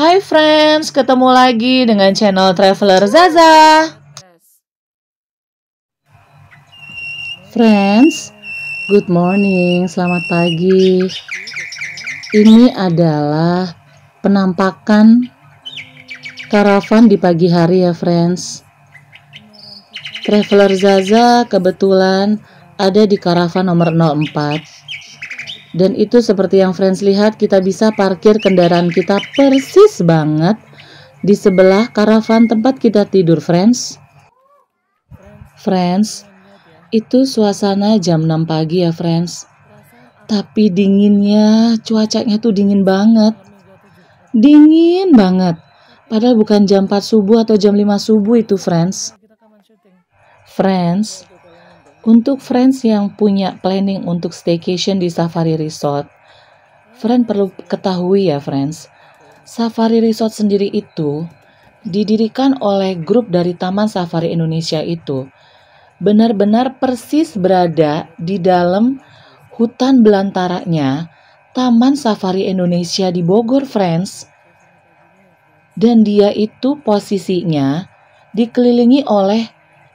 Hai friends, ketemu lagi dengan channel Traveler Zaza. Friends, good morning, selamat pagi. Ini adalah penampakan karavan di pagi hari ya friends. Traveler Zaza kebetulan ada di karavan nomor 04. Dan itu seperti yang friends lihat, kita bisa parkir kendaraan kita persis banget di sebelah karavan tempat kita tidur friends. Friends, itu suasana jam 6 pagi ya friends. Tapi dinginnya, cuacanya tuh dingin banget. Dingin banget. Padahal bukan jam 4 subuh atau jam 5 subuh itu friends. Friends, untuk friends yang punya planning untuk staycation di Safari Resort, friend perlu ketahui ya friends, Safari Resort sendiri itu didirikan oleh grup dari Taman Safari Indonesia itu. Benar-benar persis berada di dalam hutan belantaranya Taman Safari Indonesia di Bogor friends. Dan dia itu posisinya dikelilingi oleh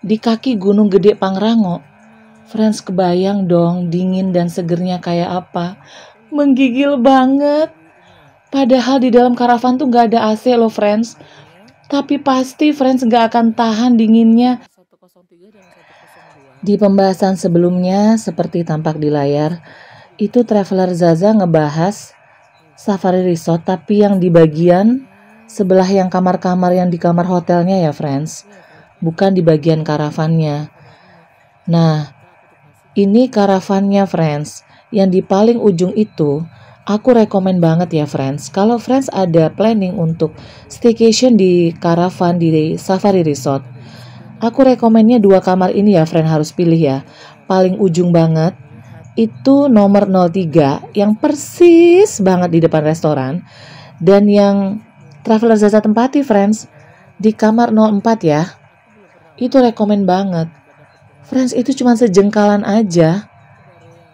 di kaki Gunung Gede Pangrango. Friends, kebayang dong dingin dan segernya kayak apa. Menggigil banget. Padahal di dalam karavan tuh gak ada AC loh friends. Tapi pasti friends gak akan tahan dinginnya. Di pembahasan sebelumnya seperti tampak di layar, itu Traveler Zaza ngebahas Safari Resort tapi yang di bagian sebelah yang kamar-kamar yang di kamar hotelnya ya friends. Bukan di bagian karavannya. Nah, ini karavannya friends, yang di paling ujung itu, aku rekomen banget ya friends. Kalau friends ada planning untuk staycation di karavan di Safari Resort, aku rekomennya 2 kamar ini ya friend, harus pilih ya. Paling ujung banget, itu nomor 03, yang persis banget di depan restoran. Dan yang Traveler Zaza tempati friends, di kamar 04 ya, itu rekomen banget. Friends, itu cuma sejengkalan aja.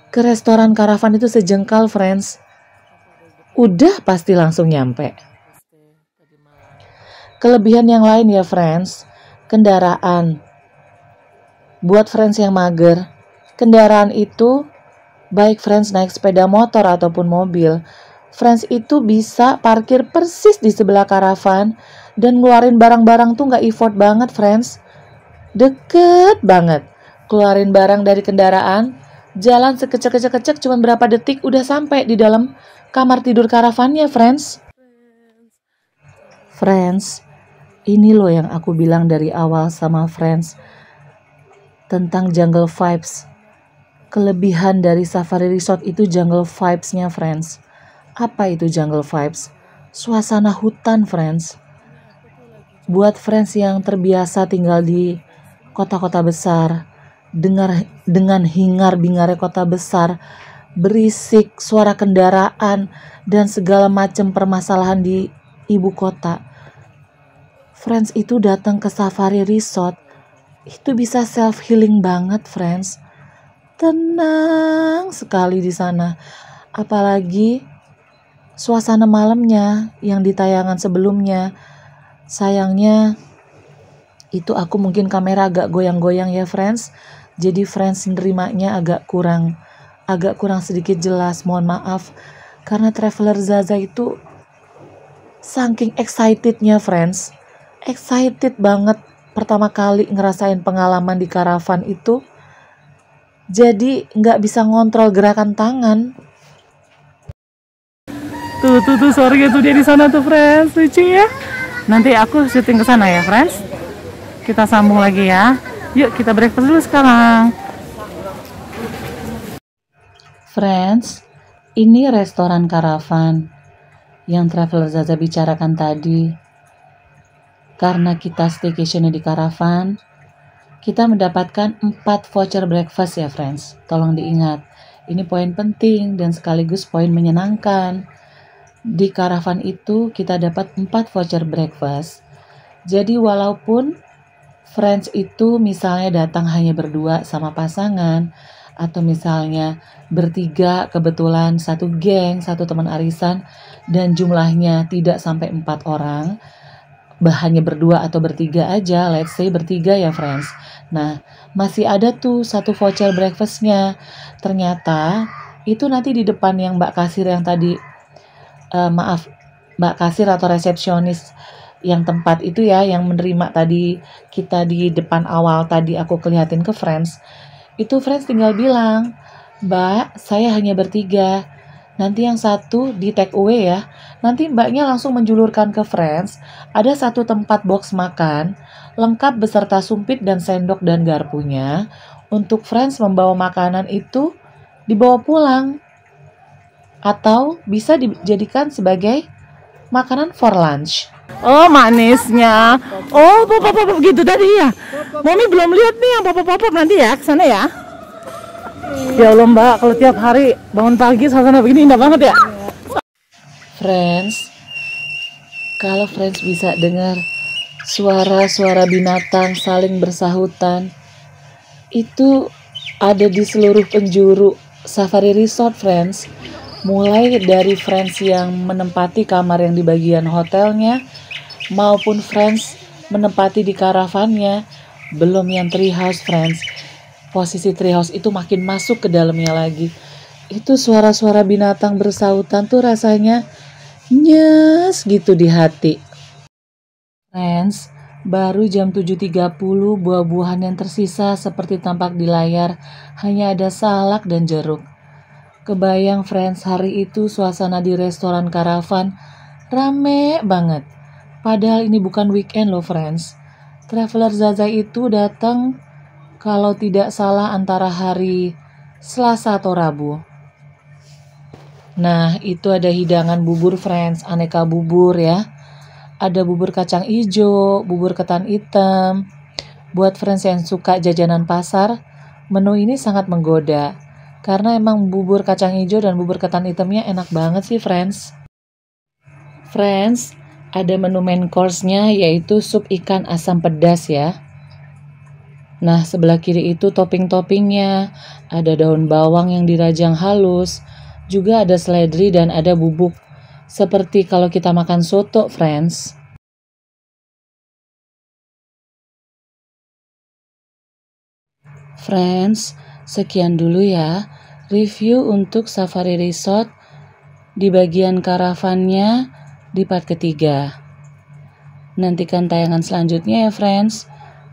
Ke restoran karavan itu sejengkal friends. Udah pasti langsung nyampe. Kelebihan yang lain ya friends, kendaraan. Buat friends yang mager, kendaraan itu baik friends naik sepeda motor ataupun mobil, friends itu bisa parkir persis di sebelah karavan. Dan ngeluarin barang-barang tuh gak effort banget friends. Deket banget. Keluarin barang dari kendaraan, jalan sekecek-kecek cuma berapa detik udah sampai di dalam kamar tidur karavannya friends. Friends, ini loh yang aku bilang dari awal sama friends tentang jungle vibes. Kelebihan dari Safari Resort itu jungle vibes-nya friends. Apa itu jungle vibes? Suasana hutan friends. Buat friends yang terbiasa tinggal di kota-kota besar, dengan hingar-bingarnya kota besar, berisik, suara kendaraan, dan segala macam permasalahan di ibu kota. Friends itu datang ke Safari Resort, itu bisa self-healing banget friends. Tenang sekali di sana. Apalagi suasana malamnya yang di tayangan sebelumnya. Sayangnya itu aku mungkin kamera agak goyang-goyang ya friends. Jadi friends nerimanya agak kurang sedikit jelas, mohon maaf. Karena Traveler Zaza itu saking excitednya friends. Excited banget pertama kali ngerasain pengalaman di karavan itu. Jadi nggak bisa ngontrol gerakan tangan. Tuh sorry tuh dia di sana tuh friends, lucu ya. Nanti aku syuting ke sana ya friends. Kita sambung lagi ya. Yuk kita breakfast dulu sekarang. Friends, ini restoran karavan yang Traveler Zaza bicarakan tadi. Karena kita staycation di karavan, kita mendapatkan 4 voucher breakfast ya friends. Tolong diingat, ini poin penting dan sekaligus poin menyenangkan. Di karavan itu kita dapat 4 voucher breakfast. Jadi walaupun friends itu misalnya datang hanya berdua sama pasangan, atau misalnya bertiga kebetulan satu geng, satu teman arisan, dan jumlahnya tidak sampai 4 orang, hanya berdua atau bertiga aja, let's say bertiga ya friends. Nah, masih ada tuh satu voucher breakfastnya. Ternyata itu nanti di depan yang Mbak Kasir yang tadi, Mbak Kasir atau resepsionis yang tempat itu ya, yang menerima tadi kita di depan awal tadi aku kelihatin ke friends. Itu friends tinggal bilang, "Mbak, saya hanya bertiga. Nanti yang satu di take away ya." Nanti mbaknya langsung menjulurkan ke friends, ada satu tempat box makan, lengkap beserta sumpit dan sendok dan garpunya, untuk friends membawa makanan itu dibawa pulang. Atau bisa dijadikan sebagai makanan for lunch. Oh, manisnya. Oh, pop-pop gitu tadi ya. Mami belum lihat nih yang pop-pop nanti ya, ke sana ya. Ya Allah Mbak, kalau tiap hari bangun pagi suasana begini indah banget ya. Friends, kalau friends bisa dengar suara-suara binatang saling bersahutan, itu ada di seluruh penjuru Safari Resort friends. Mulai dari friends yang menempati kamar yang di bagian hotelnya, maupun friends menempati di karavannya, belum yang treehouse friends. Posisi treehouse itu makin masuk ke dalamnya lagi. Itu suara-suara binatang bersahutan tuh rasanya nyes gitu di hati. Friends, baru jam 7.30 buah-buahan yang tersisa seperti tampak di layar hanya ada salak dan jeruk. Kebayang friends, hari itu suasana di restoran karavan rame banget. Padahal ini bukan weekend loh friends. Traveler Zaza itu datang kalau tidak salah antara hari Selasa atau Rabu. Nah, itu ada hidangan bubur friends, aneka bubur ya. Ada bubur kacang hijau, bubur ketan hitam. Buat friends yang suka jajanan pasar, menu ini sangat menggoda. Karena emang bubur kacang hijau dan bubur ketan hitamnya enak banget sih friends. Friends, ada menu main course-nya yaitu sup ikan asam pedas ya. Nah, sebelah kiri itu topping-toppingnya. Ada daun bawang yang dirajang halus. Juga ada seledri dan ada bubuk. Seperti kalau kita makan soto, friends. Friends, sekian dulu ya review untuk Safari Resort di bagian karavannya di part ketiga. Nantikan tayangan selanjutnya ya friends.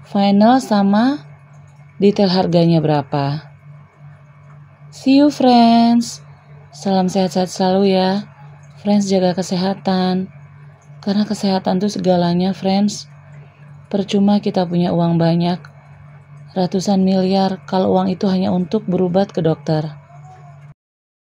Final sama detail harganya berapa. See you friends. Salam sehat-sehat selalu ya. Friends, jaga kesehatan. Karena kesehatan itu segalanya friends. Percuma kita punya uang banyak, ratusan miliar, kalau uang itu hanya untuk berobat ke dokter.